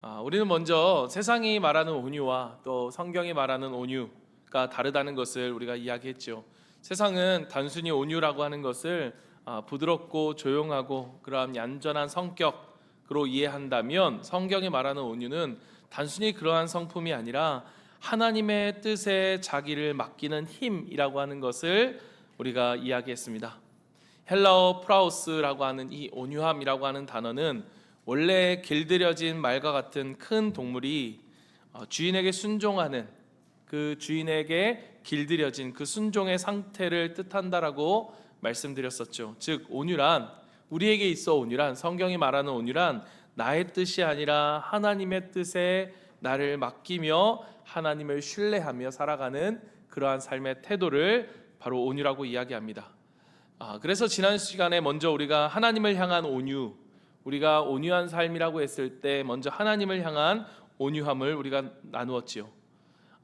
우리는 먼저 세상이 말하는 온유와 또 성경이 말하는 온유가 다르다는 것을 우리가 이야기했죠. 세상은 단순히 온유라고 하는 것을 부드럽고 조용하고 그러한 얌전한 성격으로 이해한다면, 성경이 말하는 온유는 단순히 그러한 성품이 아니라 하나님의 뜻에 자기를 맡기는 힘이라고 하는 것을 우리가 이야기했습니다. 헬라어 프라우스라고 하는 이 온유함이라고 하는 단어는 원래 길들여진 말과 같은 큰 동물이 주인에게 순종하는, 그 주인에게 길들여진 그 순종의 상태를 뜻한다라고 말씀드렸었죠. 즉 온유란, 우리에게 있어 온유란, 성경이 말하는 온유란 나의 뜻이 아니라 하나님의 뜻에 나를 맡기며 하나님을 신뢰하며 살아가는 그러한 삶의 태도를 바로 온유라고 이야기합니다. 그래서 지난 시간에 먼저 우리가 하나님을 향한 온유, 우리가 온유한 삶이라고 했을 때 먼저 하나님을 향한 온유함을 우리가 나누었지요.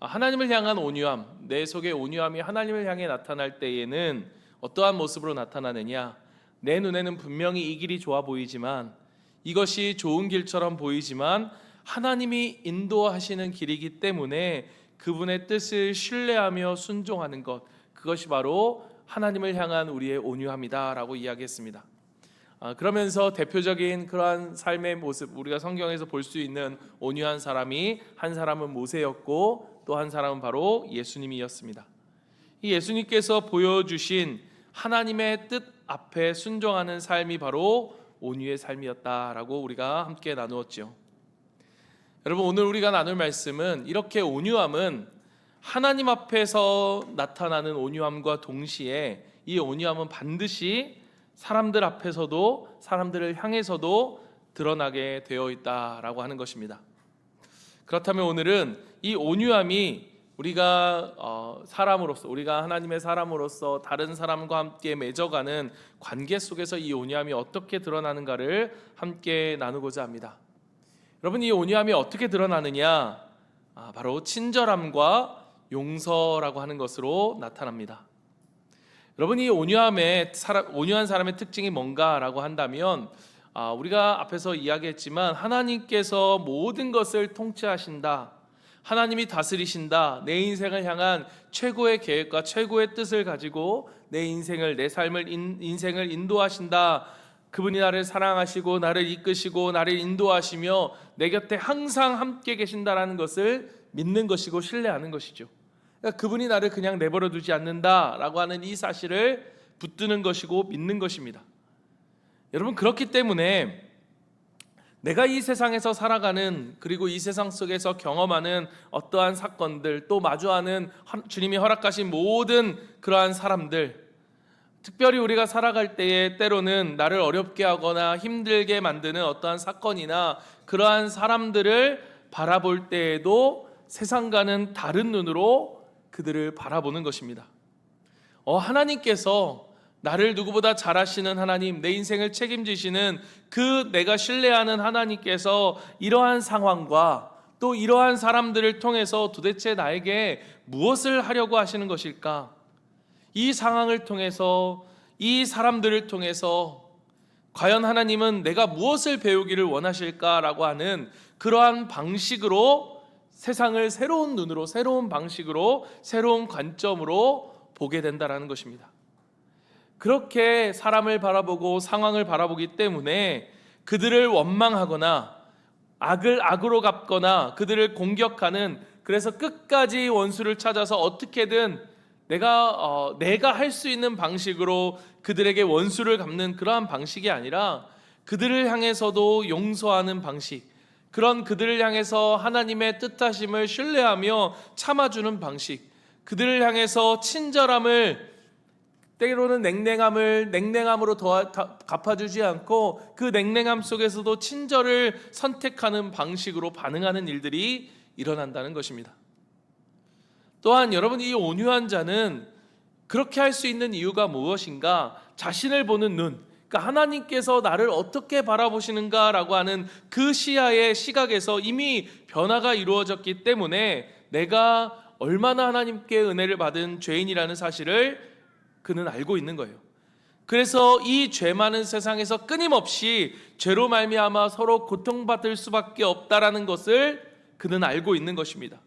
하나님을 향한 온유함, 내 속의 온유함이 하나님을 향해 나타날 때에는 어떠한 모습으로 나타나느냐? 내 눈에는 분명히 이 길이 좋아 보이지만, 이것이 좋은 길처럼 보이지만 하나님이 인도하시는 길이기 때문에 그분의 뜻을 신뢰하며 순종하는 것, 그것이 바로 하나님을 향한 우리의 온유함이다라고 이야기했습니다. 그러면서 대표적인 그러한 삶의 모습, 우리가 성경에서 볼 수 있는 온유한 사람이, 한 사람은 모세였고 또 한 사람은 바로 예수님이었습니다. 이 예수님께서 보여주신 하나님의 뜻 앞에 순종하는 삶이 바로 온유의 삶이었다라고 우리가 함께 나누었죠. 여러분, 오늘 우리가 나눌 말씀은 이렇게 온유함은 하나님 앞에서 나타나는 온유함과 동시에 이 온유함은 반드시 사람들 앞에서도, 사람들을 향해서도 드러나게 되어 있다라고 하는 것입니다. 그렇다면 오늘은 이 온유함이 우리가 사람으로서, 우리가 하나님의 사람으로서 다른 사람과 함께 맺어가는 관계 속에서 이 온유함이 어떻게 드러나는가를 함께 나누고자 합니다. 여러분, 이 온유함이 어떻게 드러나느냐? 바로 친절함과 용서라고 하는 것으로 나타납니다. 여러분, 이 온유한 사람의 특징이 뭔가라고 한다면, 우리가 앞에서 이야기했지만 하나님께서 모든 것을 통치하신다, 하나님이 다스리신다, 내 인생을 향한 최고의 계획과 최고의 뜻을 가지고 내 인생을, 내 삶을, 인생을 인도하신다, 그분이 나를 사랑하시고 나를 이끄시고 나를 인도하시며 내 곁에 항상 함께 계신다라는 것을 믿는 것이고 신뢰하는 것이죠. 그러니까 그분이 나를 그냥 내버려 두지 않는다라고 하는 이 사실을 붙드는 것이고 믿는 것입니다. 여러분, 그렇기 때문에 내가 이 세상에서 살아가는, 그리고 이 세상 속에서 경험하는 어떠한 사건들, 또 마주하는 주님이 허락하신 모든 그러한 사람들, 특별히 우리가 살아갈 때에 때로는 나를 어렵게 하거나 힘들게 만드는 어떠한 사건이나 그러한 사람들을 바라볼 때에도 세상과는 다른 눈으로 그들을 바라보는 것입니다. 하나님께서 나를 누구보다 잘 아시는 하나님, 내 인생을 책임지시는 그 내가 신뢰하는 하나님께서 이러한 상황과 또 이러한 사람들을 통해서 도대체 나에게 무엇을 하려고 하시는 것일까? 이 상황을 통해서, 이 사람들을 통해서 과연 하나님은 내가 무엇을 배우기를 원하실까라고 하는 그러한 방식으로 세상을 새로운 눈으로, 새로운 방식으로, 새로운 관점으로 보게 된다는 것입니다. 그렇게 사람을 바라보고 상황을 바라보기 때문에 그들을 원망하거나 악을 악으로 갚거나 그들을 공격하는, 그래서 끝까지 원수를 찾아서 어떻게든 내가 할 수 있는 방식으로 그들에게 원수를 갚는 그러한 방식이 아니라 그들을 향해서도 용서하는 방식, 그런 그들을 향해서 하나님의 뜻하심을 신뢰하며 참아주는 방식, 그들을 향해서 친절함을, 때로는 냉랭함으로 갚아주지 않고 그 냉랭함 속에서도 친절을 선택하는 방식으로 반응하는 일들이 일어난다는 것입니다. 또한 여러분, 이 온유한 자는 그렇게 할 수 있는 이유가 무엇인가? 자신을 보는 눈, 그러니까 하나님께서 나를 어떻게 바라보시는가라고 하는 그 시각에서 이미 변화가 이루어졌기 때문에 내가 얼마나 하나님께 은혜를 받은 죄인이라는 사실을 그는 알고 있는 거예요. 그래서 이 죄 많은 세상에서 끊임없이 죄로 말미암아 서로 고통받을 수밖에 없다라는 것을 그는 알고 있는 것입니다.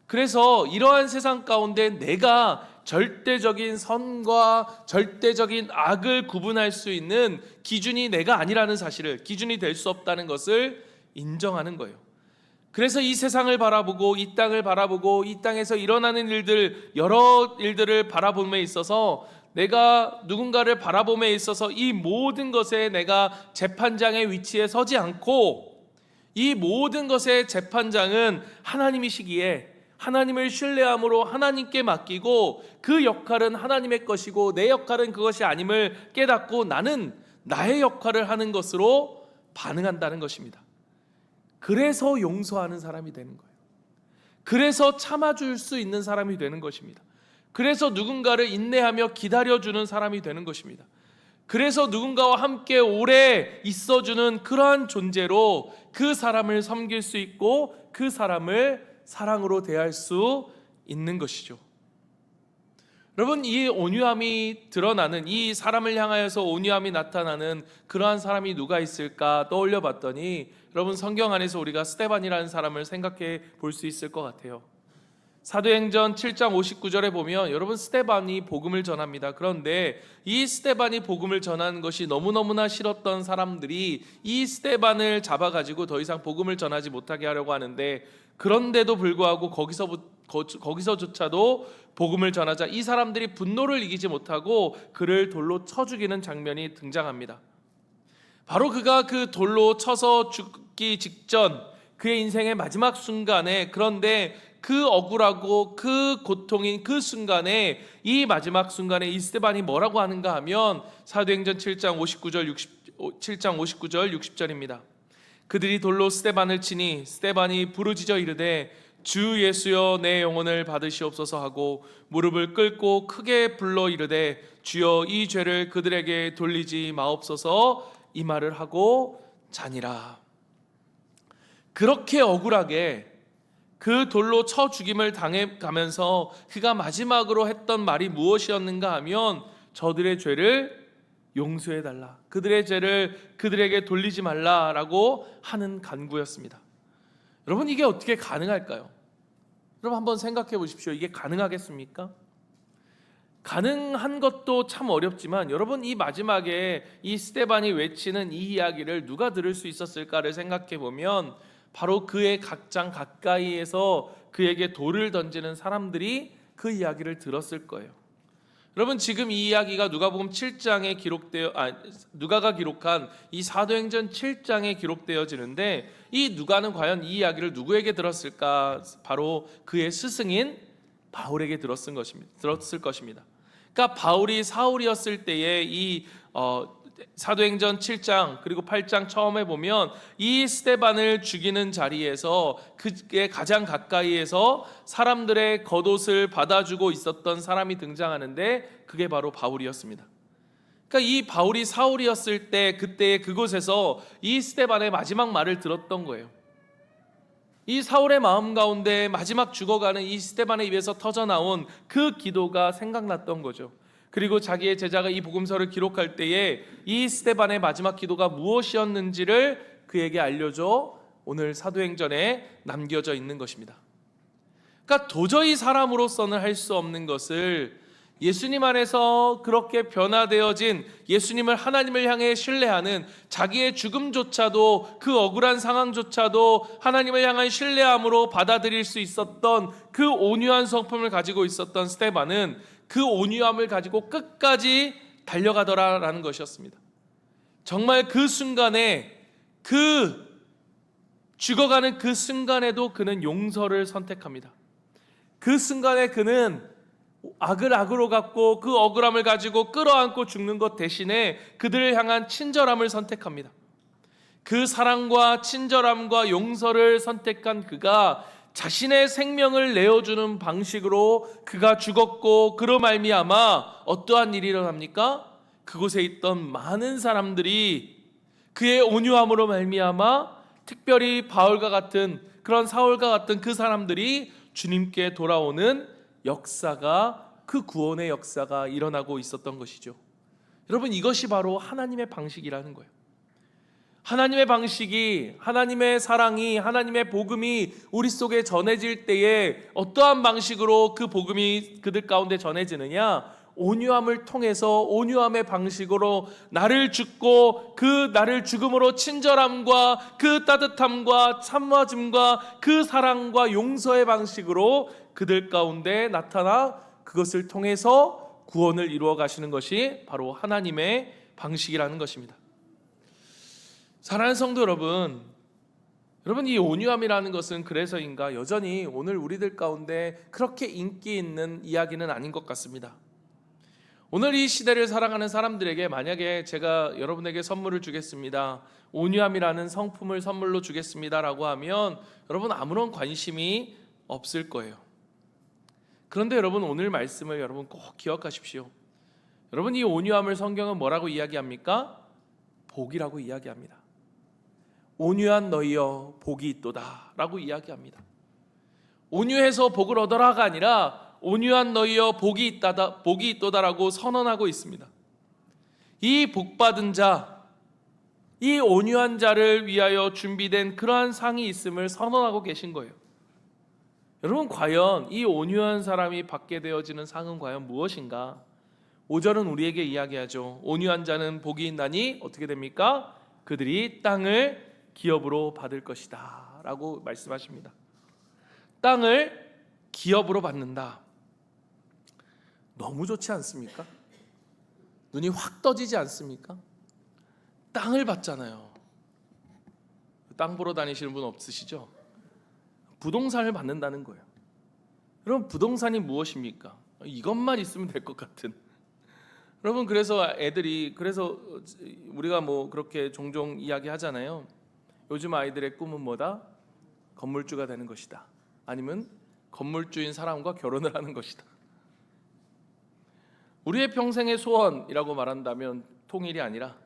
그래서 이러한 세상 가운데 내가 절대적인 선과 절대적인 악을 구분할 수 있는 기준이 내가 아니라는 사실을, 기준이 될 수 없다는 것을 인정하는 거예요. 그래서 이 세상을 바라보고 이 땅을 바라보고 이 땅에서 일어나는 일들, 여러 일들을 바라봄에 있어서 내가 누군가를 바라봄에 있어서 이 모든 것에 내가 재판장의 위치에 서지 않고, 이 모든 것의 재판장은 하나님이시기에 하나님을 신뢰함으로 하나님께 맡기고 그 역할은 하나님의 것이고 내 역할은 그것이 아님을 깨닫고 나는 나의 역할을 하는 것으로 반응한다는 것입니다. 그래서 용서하는 사람이 되는 거예요. 그래서 참아줄 수 있는 사람이 되는 것입니다. 그래서 누군가를 인내하며 기다려주는 사람이 되는 것입니다. 그래서 누군가와 함께 오래 있어주는 그러한 존재로 그 사람을 섬길 수 있고 그 사람을 사랑으로 대할 수 있는 것이죠. 여러분, 이 온유함이 드러나는, 이 사람을 향하여서 온유함이 나타나는 그러한 사람이 누가 있을까 떠올려 봤더니 여러분, 성경 안에서 우리가 스데반이라는 사람을 생각해 볼 수 있을 것 같아요. 사도행전 7장 59절에 보면 여러분, 스데반이 복음을 전합니다. 그런데 이 스데반이 복음을 전하는 것이 너무너무나 싫었던 사람들이 이 스데반을 잡아가지고 더 이상 복음을 전하지 못하게 하려고 하는데, 그런데도 불구하고 거기서조차도 복음을 전하자 이 사람들이 분노를 이기지 못하고 그를 돌로 쳐 죽이는 장면이 등장합니다. 바로 그가 그 돌로 쳐서 죽기 직전 그의 인생의 마지막 순간에, 그런데 그 억울하고 그 고통인 그 순간에, 이 마지막 순간에 이 스데반이 뭐라고 하는가 하면 사도행전 7장 59절 60절입니다. 그들이 돌로 스데반을 치니 스데반이 부르짖어 이르되 주 예수여 내 영혼을 받으시옵소서 하고 무릎을 꿇고 크게 불러 이르되 주여 이 죄를 그들에게 돌리지 마옵소서, 이 말을 하고 자니라. 그렇게 억울하게 그 돌로 쳐 죽임을 당해 가면서 그가 마지막으로 했던 말이 무엇이었는가 하면 저들의 죄를 용서해 달라, 그들의 죄를 그들에게 돌리지 말라라고 하는 간구였습니다. 여러분, 이게 어떻게 가능할까요? 여러분, 한번 생각해 보십시오. 이게 가능하겠습니까? 가능한 것도 참 어렵지만 여러분, 이 마지막에 이 스데반이 외치는 이 이야기를 누가 들을 수 있었을까를 생각해 보면 바로 그의 각장 가까이에서 그에게 돌을 던지는 사람들이 그 이야기를 들었을 거예요. 여러분, 지금 이 이야기가 누가복음 7장에 누가가 기록한 이 사도행전 7장에 기록되어지는데, 이 누가는 과연 이 이야기를 누구에게 들었을까? 바로 그의 스승인 바울에게 들었을 것입니다. 그러니까 바울이 사울이었을 때에 이 사도행전 7장 그리고 8장 처음에 보면 이 스데반을 죽이는 자리에서 그의 가장 가까이에서 사람들의 겉옷을 받아주고 있었던 사람이 등장하는데 그게 바로 바울이었습니다. 그러니까 이 바울이 사울이었을 때 그때의 그곳에서 이 스데반의 마지막 말을 들었던 거예요. 이 사울의 마음 가운데 마지막 죽어가는 이 스데반의 입에서 터져나온 그 기도가 생각났던 거죠. 그리고 자기의 제자가 이 복음서를 기록할 때에 이 스데반의 마지막 기도가 무엇이었는지를 그에게 알려줘 오늘 사도행전에 남겨져 있는 것입니다. 그러니까 도저히 사람으로서는 할 수 없는 것을 예수님 안에서 그렇게 변화되어진, 예수님을 하나님을 향해 신뢰하는, 자기의 죽음조차도 그 억울한 상황조차도 하나님을 향한 신뢰함으로 받아들일 수 있었던 그 온유한 성품을 가지고 있었던 스데반은 그 온유함을 가지고 끝까지 달려가더라라는 것이었습니다. 정말 그 순간에, 그 죽어가는 그 순간에도 그는 용서를 선택합니다. 그 순간에 그는 악을 악으로 갚고 그 억울함을 가지고 끌어안고 죽는 것 대신에 그들을 향한 친절함을 선택합니다. 그 사랑과 친절함과 용서를 선택한 그가 자신의 생명을 내어주는 방식으로 그가 죽었고, 그로 말미암아 어떠한 일이 일어납니까? 그곳에 있던 많은 사람들이 그의 온유함으로 말미암아, 특별히 바울과 같은, 그런 사울과 같은 그 사람들이 주님께 돌아오는 역사가, 그 구원의 역사가 일어나고 있었던 것이죠. 여러분, 이것이 바로 하나님의 방식이라는 거예요. 하나님의 방식이, 하나님의 사랑이, 하나님의 복음이 우리 속에 전해질 때에 어떠한 방식으로 그 복음이 그들 가운데 전해지느냐? 온유함을 통해서, 온유함의 방식으로 나를 죽고 그 나를 죽음으로 친절함과 그 따뜻함과 참아줌과 그 사랑과 용서의 방식으로 그들 가운데 나타나 그것을 통해서 구원을 이루어 가시는 것이 바로 하나님의 방식이라는 것입니다. 사랑하는 성도 여러분, 이 온유함이라는 것은 그래서인가 여전히 오늘 우리들 가운데 그렇게 인기 있는 이야기는 아닌 것 같습니다. 오늘 이 시대를 살아가는 사람들에게 만약에 제가 여러분에게 선물을 주겠습니다, 온유함이라는 성품을 선물로 주겠습니다 라고 하면 여러분 아무런 관심이 없을 거예요. 그런데 여러분, 오늘 말씀을 여러분 꼭 기억하십시오. 여러분, 이 온유함을 성경은 뭐라고 이야기합니까? 복이라고 이야기합니다. 온유한 너희여 복이 있도다 라고 이야기합니다. 온유해서 복을 얻어라가 아니라 온유한 너희여 복이 있도다라고 선언하고 있습니다. 이 복받은 자, 이 온유한 자를 위하여 준비된 그러한 상이 있음을 선언하고 계신 거예요. 여러분, 과연 이 온유한 사람이 받게 되어지는 상은 과연 무엇인가? 5절은 우리에게 이야기하죠. 온유한 자는 복이 있나니 어떻게 됩니까? 그들이 땅을 기업으로 받을 것이다 라고 말씀하십니다. 땅을 기업으로 받는다. 너무 좋지 않습니까? 눈이 확 떠지지 않습니까? 땅을 받잖아요. 땅 보러 다니시는 분 없으시죠? 부동산을 받는다는 거예요. 여러분, 부동산이 무엇입니까? 이것만 있으면 될 것 같은. 여러분, 그래서 우리가 뭐 그렇게 종종 이야기하잖아요. 요즘 아이들의 꿈은 뭐다? 건물주가 되는 것이다. 아니면 건물주인 사람과 결혼을 하는 것이다. 우리의 평생의 소원이라고 말한다면 통일이 아니라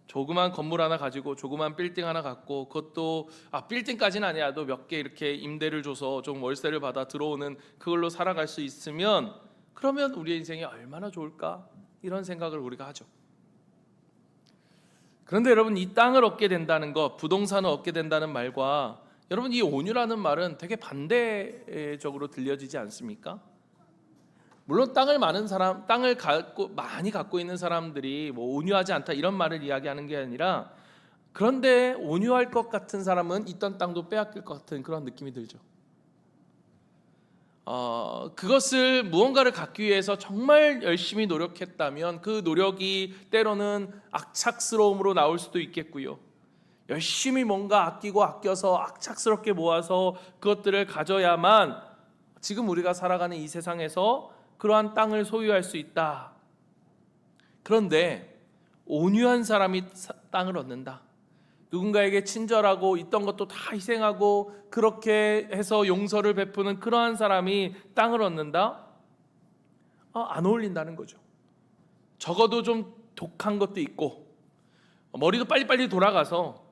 조그만 건물 하나 가지고 조그만 빌딩 하나 갖고, 그것도 빌딩까지는 아니라도 몇 개 이렇게 임대를 줘서 좀 월세를 받아 들어오는 그걸로 살아갈 수 있으면, 그러면 우리의 인생이 얼마나 좋을까? 이런 생각을 우리가 하죠. 그런데 여러분, 이 땅을 얻게 된다는 것, 부동산을 얻게 된다는 말과 여러분 이 온유라는 말은 되게 반대적으로 들려지지 않습니까? 물론 땅을 많이 갖고 있는 사람들이 뭐 온유하지 않다 이런 말을 이야기하는 게 아니라, 그런데 온유할 것 같은 사람은 있던 땅도 빼앗길 것 같은 그런 느낌이 들죠. 그것을 무언가를 갖기 위해서 정말 열심히 노력했다면 그 노력이 때로는 악착스러움으로 나올 수도 있겠고요. 열심히 뭔가 아껴서 악착스럽게 모아서 그것들을 가져야만 지금 우리가 살아가는 이 세상에서 그러한 땅을 소유할 수 있다. 그런데 온유한 사람이 땅을 얻는다. 누군가에게 친절하고 있던 것도 다 희생하고 그렇게 해서 용서를 베푸는 그러한 사람이 땅을 얻는다? 안 어울린다는 거죠. 적어도 좀 독한 것도 있고, 머리도 빨리빨리 돌아가서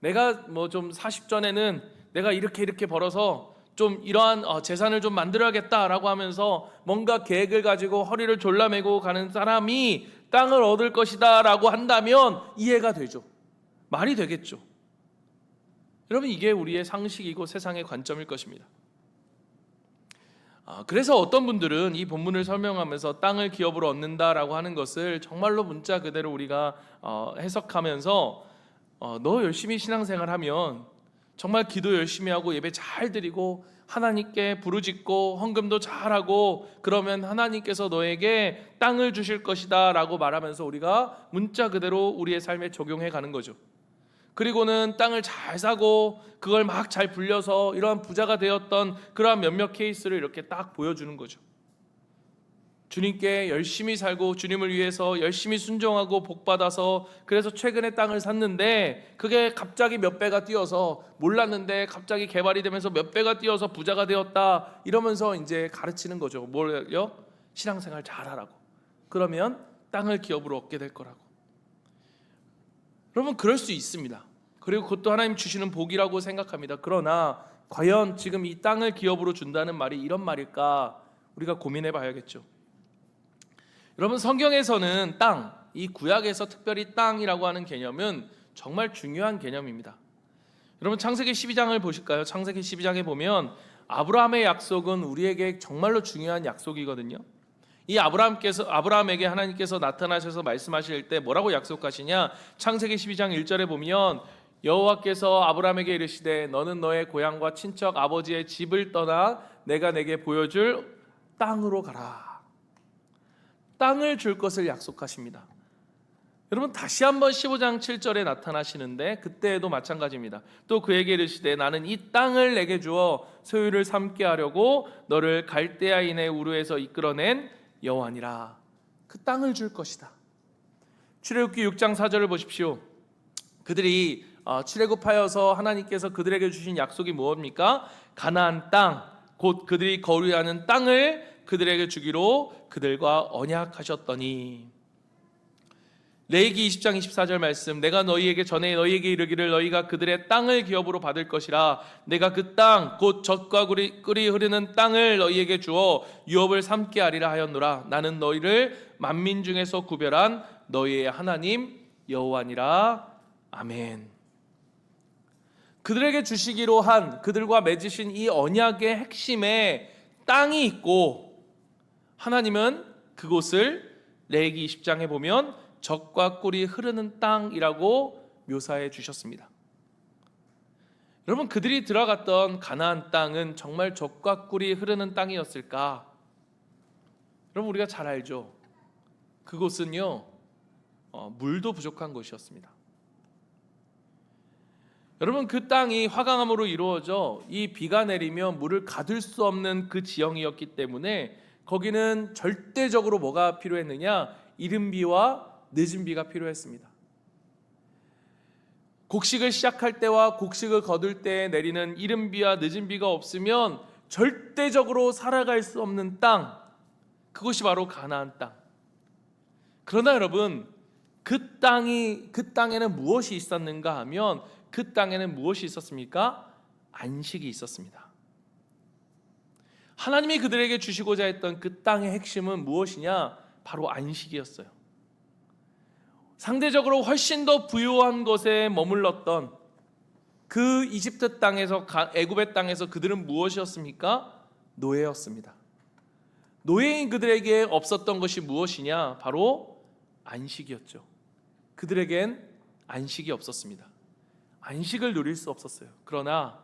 내가 뭐 좀 40전에는 내가 이렇게 벌어서 좀 이러한 재산을 좀 만들어야겠다라고 하면서 뭔가 계획을 가지고 허리를 졸라매고 가는 사람이 땅을 얻을 것이다 라고 한다면 이해가 되죠. 말이 되겠죠. 여러분, 이게 우리의 상식이고 세상의 관점일 것입니다. 그래서 어떤 분들은 이 본문을 설명하면서 땅을 기업으로 얻는다라고 하는 것을 정말로 문자 그대로 우리가 해석하면서 너 열심히 신앙생활하면 정말 기도 열심히 하고 예배 잘 드리고 하나님께 부르짖고 헌금도 잘하고 그러면 하나님께서 너에게 땅을 주실 것이다 라고 말하면서 우리가 문자 그대로 우리의 삶에 적용해 가는 거죠. 그리고는 땅을 잘 사고 그걸 막 잘 불려서 이러한 부자가 되었던 그러한 몇몇 케이스를 이렇게 딱 보여주는 거죠. 주님께 열심히 살고 주님을 위해서 열심히 순종하고 복받아서 그래서 최근에 땅을 샀는데 그게 갑자기 몇 배가 뛰어서 몰랐는데 갑자기 개발이 되면서 몇 배가 뛰어서 부자가 되었다 이러면서 이제 가르치는 거죠. 뭘요? 신앙생활 잘하라고. 그러면 땅을 기업으로 얻게 될 거라고. 여러분, 그럴 수 있습니다. 그리고 그것도 하나님 주시는 복이라고 생각합니다. 그러나 과연 지금 이 땅을 기업으로 준다는 말이 이런 말일까? 우리가 고민해 봐야겠죠. 여러분, 성경에서는 땅, 이 구약에서 특별히 땅이라고 하는 개념은 정말 중요한 개념입니다. 여러분 창세기 12장을 보실까요? 창세기 12장에 보면 아브라함의 약속은 우리에게 정말로 중요한 약속이거든요. 이 아브라함에게 하나님께서 나타나셔서 말씀하실 때 뭐라고 약속하시냐? 창세기 12장 1절에 보면 여호와께서 아브라함에게 이르시되 너는 너의 고향과 친척 아버지의 집을 떠나 내가 내게 보여줄 땅으로 가라. 땅을 줄 것을 약속하십니다. 여러분 다시 한번 15장 7절에 나타나시는데 그때에도 마찬가지입니다. 또 그에게 이르시되 나는 이 땅을 내게 주어 소유를 삼게 하려고 너를 갈대아인의 우르에서 이끌어낸 여호와니라. 그 땅을 줄 것이다. 출애굽기 6장 4절을 보십시오. 그들이 출애굽하여서 하나님께서 그들에게 주신 약속이 무엇입니까? 가나안 땅, 곧 그들이 거류하는 땅을 그들에게 주기로 그들과 언약하셨더니. 레위기 20장 24절 말씀, 내가 너희에게 전에 너희에게 이르기를 너희가 그들의 땅을 기업으로 받을 것이라. 내가 그 땅 곧 젖과 꿀이 흐르는 땅을 너희에게 주어 유업을 삼게 하리라 하였노라. 나는 너희를 만민 중에서 구별한 너희의 하나님 여호와니라. 아멘. 그들에게 주시기로 한 그들과 맺으신 이 언약의 핵심에 땅이 있고 하나님은 그곳을 레위기 20장에 보면 젖과 꿀이 흐르는 땅이라고 묘사해 주셨습니다. 여러분 그들이 들어갔던 가나안 땅은 정말 젖과 꿀이 흐르는 땅이었을까? 여러분 우리가 잘 알죠. 그곳은요 물도 부족한 곳이었습니다. 여러분 그 땅이 화강암으로 이루어져 이 비가 내리면 물을 가둘 수 없는 그 지형이었기 때문에 거기는 절대적으로 뭐가 필요했느냐? 이른 비와 늦은 비가 필요했습니다. 곡식을 시작할 때와 곡식을 거둘 때 내리는 이른 비와 늦은 비가 없으면 절대적으로 살아갈 수 없는 땅, 그것이 바로 가나안 땅. 그러나 여러분 그 땅에는 무엇이 있었는가 하면 그 땅에는 무엇이 있었습니까? 안식이 있었습니다. 하나님이 그들에게 주시고자 했던 그 땅의 핵심은 무엇이냐? 바로 안식이었어요. 상대적으로 훨씬 더 부유한 곳에 머물렀던 그 이집트 땅에서 애굽의 땅에서 그들은 무엇이었습니까? 노예였습니다. 노예인 그들에게 없었던 것이 무엇이냐? 바로 안식이었죠. 그들에겐 안식이 없었습니다. 안식을 누릴 수 없었어요. 그러나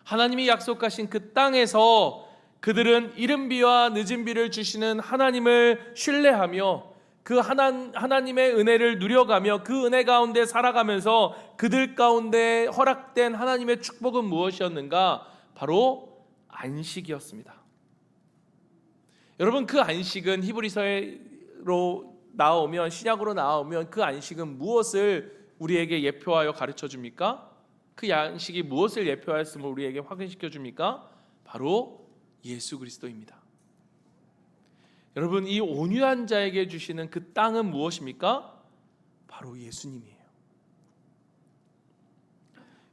하나님이 약속하신 그 땅에서 그들은 이른 비와 늦은 비를 주시는 하나님을 신뢰하며 그 하나님의 은혜를 누려가며 그 은혜 가운데 살아가면서 그들 가운데 허락된 하나님의 축복은 무엇이었는가? 바로 안식이었습니다. 여러분 그 안식은 히브리서로 나오면 신약으로 나오면 그 안식은 무엇을 우리에게 예표하여 가르쳐 줍니까? 그 안식이 무엇을 예표하였음을 우리에게 확인시켜 줍니까? 바로 예수 그리스도입니다. 여러분 이 온유한 자에게 주시는 그 땅은 무엇입니까? 바로 예수님이에요.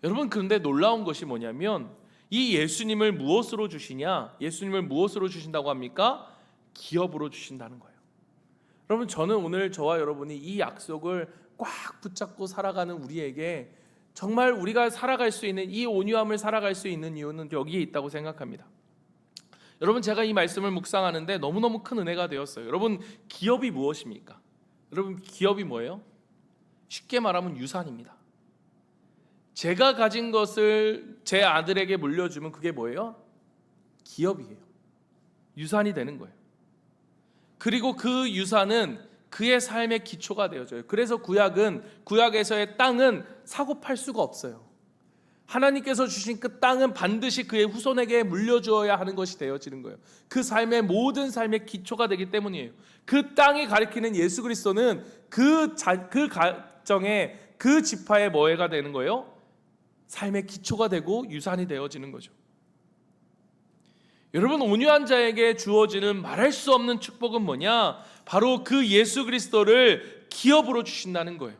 여러분 그런데 놀라운 것이 뭐냐면 이 예수님을 무엇으로 주시냐? 예수님을 무엇으로 주신다고 합니까? 기업으로 주신다는 거예요. 여러분 저는 오늘 저와 여러분이 이 약속을 꽉 붙잡고 살아가는 우리에게 정말 우리가 살아갈 수 있는 이 온유함을 살아갈 수 있는 이유는 여기에 있다고 생각합니다. 여러분 제가 이 말씀을 묵상하는데 너무너무 큰 은혜가 되었어요. 여러분 기업이 무엇입니까? 여러분 기업이 뭐예요? 쉽게 말하면 유산입니다. 제가 가진 것을 제 아들에게 물려주면 그게 뭐예요? 기업이에요. 유산이 되는 거예요. 그리고 그 유산은 그의 삶의 기초가 되어져요. 그래서 구약에서의 땅은 사고 팔 수가 없어요. 하나님께서 주신 그 땅은 반드시 그의 후손에게 물려주어야 하는 것이 되어지는 거예요. 그 삶의 모든 삶의 기초가 되기 때문이에요. 그 땅이 가리키는 예수 그리스도는 그 가정의 그 지파의 뭐가 되는 거예요? 삶의 기초가 되고 유산이 되어지는 거죠. 여러분 온유한 자에게 주어지는 말할 수 없는 축복은 뭐냐? 바로 그 예수 그리스도를 기업으로 주신다는 거예요.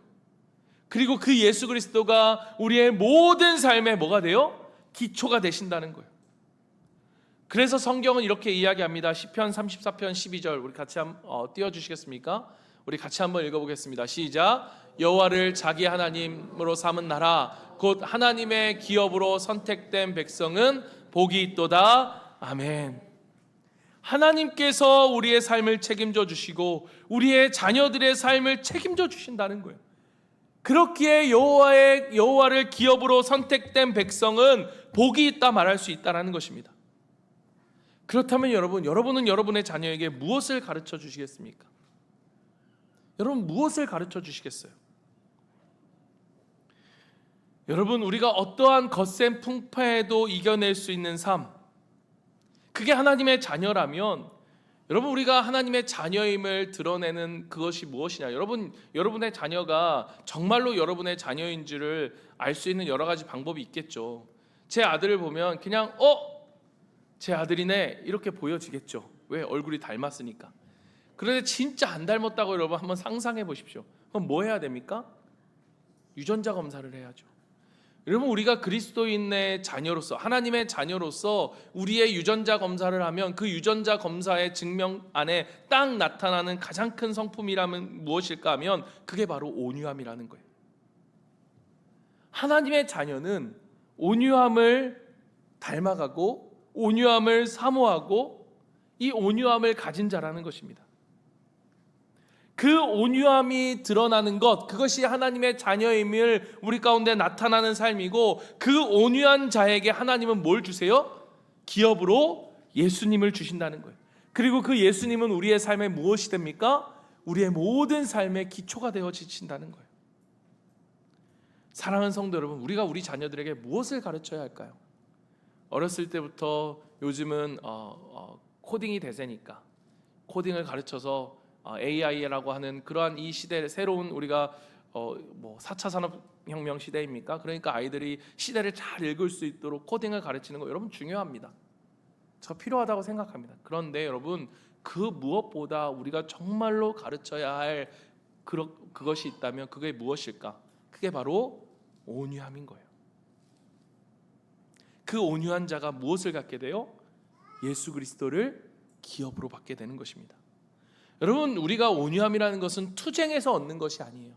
그리고 그 예수 그리스도가 우리의 모든 삶에 뭐가 돼요? 기초가 되신다는 거예요. 그래서 성경은 이렇게 이야기합니다. 시편 34편 12절 우리 같이 한번 띄워주시겠습니까? 우리 같이 한번 읽어보겠습니다. 시작. 여호와를 자기 하나님으로 삼은 나라 곧 하나님의 기업으로 선택된 백성은 복이 있도다. 아멘. 하나님께서 우리의 삶을 책임져 주시고 우리의 자녀들의 삶을 책임져 주신다는 거예요. 그렇기에 여호와를 기업으로 선택된 백성은 복이 있다 말할 수 있다는 것입니다. 그렇다면 여러분은 여러분의 자녀에게 무엇을 가르쳐 주시겠습니까? 여러분 무엇을 가르쳐 주시겠어요? 여러분, 우리가 어떠한 거센 풍파에도 이겨낼 수 있는 삶, 그게 하나님의 자녀라면, 여러분 우리가 하나님의 자녀임을 드러내는 그것이 무엇이냐? 여러분의 자녀가 정말로 여러분의 자녀인지를 알 수 있는 여러 가지 방법이 있겠죠. 제 아들을 보면 그냥 제 아들이네 이렇게 보여지겠죠. 왜? 얼굴이 닮았으니까. 그런데 진짜 안 닮았다고 여러분 한번 상상해 보십시오. 그럼 뭐 해야 됩니까? 유전자 검사를 해야죠. 여러분 우리가 그리스도인의 자녀로서, 하나님의 자녀로서 우리의 유전자 검사를 하면 그 유전자 검사의 증명 안에 딱 나타나는 가장 큰 성품이라면 무엇일까 하면 그게 바로 온유함이라는 거예요. 하나님의 자녀는 온유함을 닮아가고 온유함을 사모하고 이 온유함을 가진 자라는 것입니다. 그 온유함이 드러나는 것, 그것이 하나님의 자녀임을 우리 가운데 나타나는 삶이고, 그 온유한 자에게 하나님은 뭘 주세요? 기업으로 예수님을 주신다는 거예요. 그리고 그 예수님은 우리의 삶에 무엇이 됩니까? 우리의 모든 삶의 기초가 되어 지친다는 거예요. 사랑하는 성도 여러분, 우리가 우리 자녀들에게 무엇을 가르쳐야 할까요? 어렸을 때부터 요즘은 코딩이 대세니까 코딩을 가르쳐서 AI라고 하는 그러한 이 시대, 새로운 우리가 4차 산업혁명 시대입니까? 그러니까 아이들이 시대를 잘 읽을 수 있도록 코딩을 가르치는 거 여러분 중요합니다. 저 필요하다고 생각합니다. 그런데 여러분 그 무엇보다 우리가 정말로 가르쳐야 할 그것이 있다면 그게 무엇일까? 그게 바로 온유함인 거예요. 그 온유한 자가 무엇을 갖게 돼요? 예수 그리스도를 기업으로 받게 되는 것입니다. 여러분 우리가 온유함이라는 것은 투쟁에서 얻는 것이 아니에요.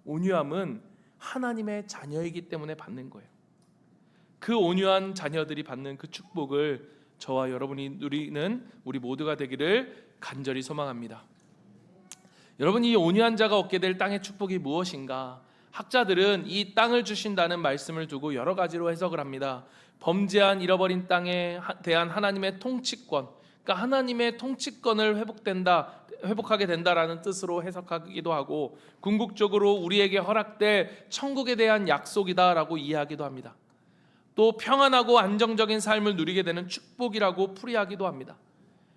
온유함은 하나님의 자녀이기 때문에 받는 거예요. 그 온유한 자녀들이 받는 그 축복을 저와 여러분이 누리는 우리 모두가 되기를 간절히 소망합니다. 여러분 이 온유한 자가 얻게 될 땅의 축복이 무엇인가? 학자들은 이 땅을 주신다는 말씀을 두고 여러 가지로 해석을 합니다. 범죄한 잃어버린 땅에 대한 하나님의 통치권, 그러니까 하나님의 통치권을 회복하게 된다라는 뜻으로 해석하기도 하고, 궁극적으로 우리에게 허락될 천국에 대한 약속이다라고 이해하기도 합니다. 또 평안하고 안정적인 삶을 누리게 되는 축복이라고 풀이하기도 합니다.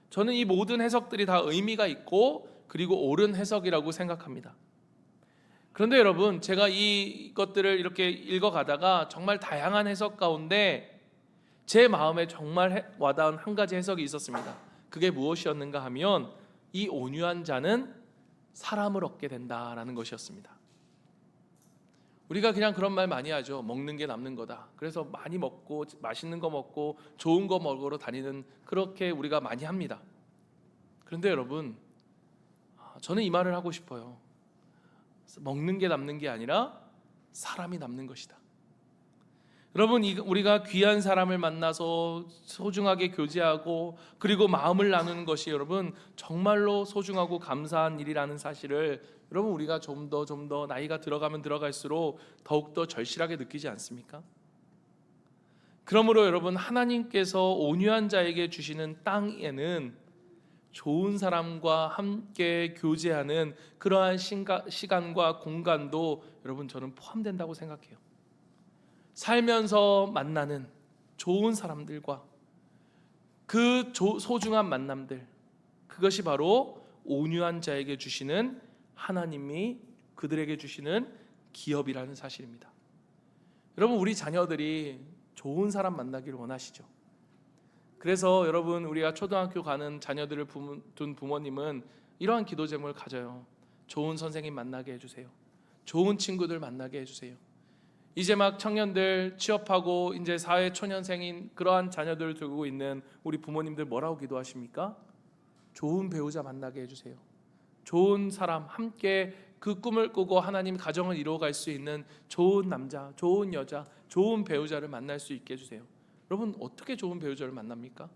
저는 이 모든 해석들이 다 의미가 있고 그리고 옳은 해석이라고 생각합니다. 그런데 여러분 제가 이것들을 이렇게 읽어가다가 정말 다양한 해석 가운데 제 마음에 정말 와닿은 한 가지 해석이 있었습니다. 그게 무엇이었는가 하면 이 온유한 자는 사람을 얻게 된다라는 것이었습니다. 우리가 그냥 그런 말 많이 하죠. 먹는 게 남는 거다. 그래서 많이 먹고 맛있는 거 먹고 좋은 거 먹으러 다니는, 그렇게 우리가 많이 합니다. 그런데 여러분 저는 이 말을 하고 싶어요. 먹는 게 남는 게 아니라 사람이 남는 것이다. 여러분 우리가 귀한 사람을 만나서 소중하게 교제하고 그리고 마음을 나누는 것이 여러분 정말로 소중하고 감사한 일이라는 사실을 여러분 우리가 좀 더 나이가 들어가면 들어갈수록 더욱더 절실하게 느끼지 않습니까? 그러므로 여러분 하나님께서 온유한 자에게 주시는 땅에는 좋은 사람과 함께 교제하는 그러한 시간과 공간도 여러분 저는 포함된다고 생각해요. 살면서 만나는 좋은 사람들과 그 소중한 만남들, 그것이 바로 온유한 자에게 주시는 하나님이 그들에게 주시는 기업이라는 사실입니다. 여러분 우리 자녀들이 좋은 사람 만나기를 원하시죠? 그래서 여러분 우리가 초등학교 가는 자녀들을 둔 부모님은 이러한 기도 제목을 가져요. 좋은 선생님 만나게 해주세요. 좋은 친구들 만나게 해주세요. 이제 막 청년들 취업하고 이제 사회 초년생인 그러한 자녀들을 두고 있는 우리 부모님들 뭐라고 기도하십니까? 좋은 배우자 만나게 해주세요. 좋은 사람, 함께 그 꿈을 꾸고 하나님 가정을 이루어갈 수 있는 좋은 남자, 좋은 여자, 좋은 배우자를 만날 수 있게 해주세요. 여러분, 어떻게 좋은 배우자를 만납니까?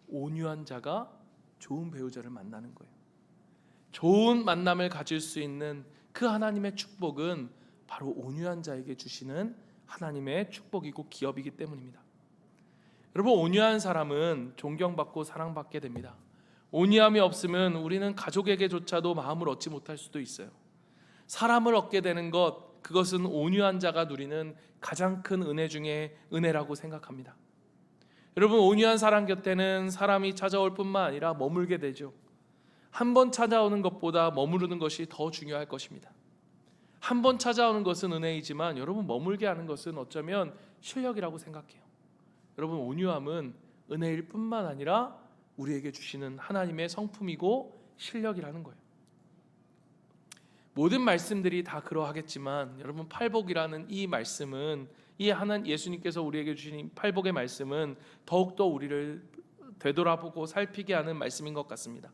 온유한 자가 좋은 배우자를 만나는 거예요. 좋은 만남을 가질 수 있는 그 하나님의 축복은 바로 온유한 자에게 주시는 하나님의 축복이고 기업이기 때문입니다. 여러분, 온유한 사람은 존경받고 사랑받게 됩니다. 온유함이 없으면 우리는 가족에게조차도 마음을 얻지 못할 수도 있어요. 사람을 얻게 되는 것, 그것은 온유한 자가 누리는 가장 큰 은혜 중에 은혜라고 생각합니다. 여러분, 온유한 사람 곁에는 사람이 찾아올 뿐만 아니라 머물게 되죠. 한 번 찾아오는 것보다 머무르는 것이 더 중요할 것입니다. 한 번 찾아오는 것은 은혜이지만 여러분, 머물게 하는 것은 어쩌면 실력이라고 생각해요. 여러분, 온유함은 은혜일 뿐만 아니라 우리에게 주시는 하나님의 성품이고 실력이라는 거예요. 모든 말씀들이 다 그러하겠지만 여러분, 팔복이라는 이 말씀은, 이 하나님 예수님께서 우리에게 주신 팔복의 말씀은 더욱더 우리를 되돌아보고 살피게 하는 말씀인 것 같습니다.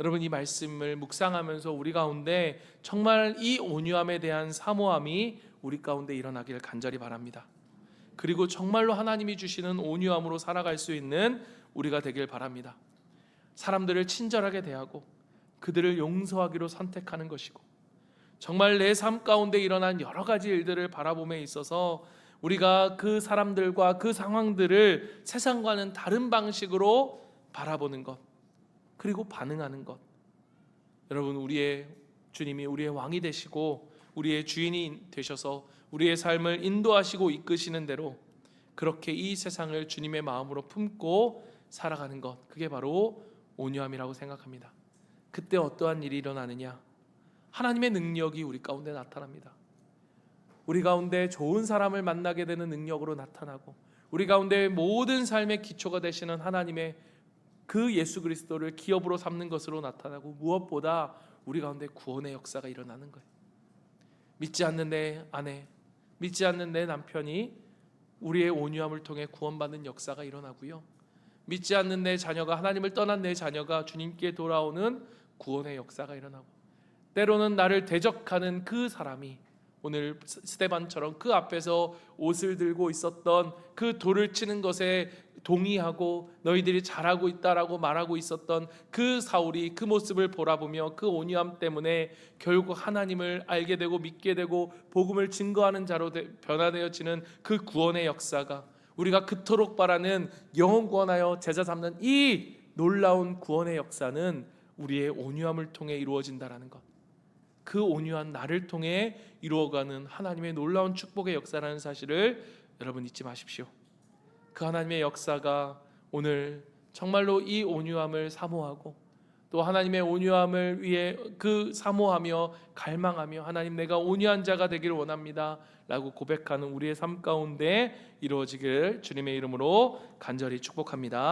여러분, 이 말씀을 묵상하면서 우리 가운데 정말 이 온유함에 대한 사모함이 우리 가운데 일어나기를 간절히 바랍니다. 그리고 정말로 하나님이 주시는 온유함으로 살아갈 수 있는 우리가 되길 바랍니다. 사람들을 친절하게 대하고 그들을 용서하기로 선택하는 것이고, 정말 내 삶 가운데 일어난 여러 가지 일들을 바라봄에 있어서 우리가 그 사람들과 그 상황들을 세상과는 다른 방식으로 바라보는 것, 그리고 반응하는 것. 여러분, 우리의 주님이 우리의 왕이 되시고 우리의 주인이 되셔서 우리의 삶을 인도하시고 이끄시는 대로 그렇게 이 세상을 주님의 마음으로 품고 살아가는 것, 그게 바로 온유함이라고 생각합니다. 그때 어떠한 일이 일어나느냐? 하나님의 능력이 우리 가운데 나타납니다. 우리 가운데 좋은 사람을 만나게 되는 능력으로 나타나고, 우리 가운데 모든 삶의 기초가 되시는 하나님의 그 예수 그리스도를 기업으로 삼는 것으로 나타나고, 무엇보다 우리 가운데 구원의 역사가 일어나는 거예요. 믿지 않는 내 아내, 믿지 않는 내 남편이 우리의 온유함을 통해 구원받는 역사가 일어나고요, 믿지 않는 내 자녀가, 하나님을 떠난 내 자녀가 주님께 돌아오는 구원의 역사가 일어나고, 때로는 나를 대적하는 그 사람이 오늘 스데반처럼 그 앞에서 옷을 들고 있었던, 그 돌을 치는 것에 동의하고 너희들이 잘하고 있다라고 말하고 있었던 그 사울이 그 모습을 바라보며 그 온유함 때문에 결국 하나님을 알게 되고 믿게 되고 복음을 증거하는 자로 변화되어지는 그 구원의 역사가, 우리가 그토록 바라는 영혼 구원하여 제자 삼는 이 놀라운 구원의 역사는 우리의 온유함을 통해 이루어진다라는 것, 그 온유한 나를 통해 이루어가는 하나님의 놀라운 축복의 역사라는 사실을 여러분 잊지 마십시오. 그 하나님의 역사가 오늘 정말로 이 온유함을 사모하고, 또 하나님의 온유함을 위해 그 사모하며 갈망하며 하나님, 내가 온유한 자가 되기를 원합니다 라고 고백하는 우리의 삶 가운데 이루어지길 주님의 이름으로 간절히 축복합니다.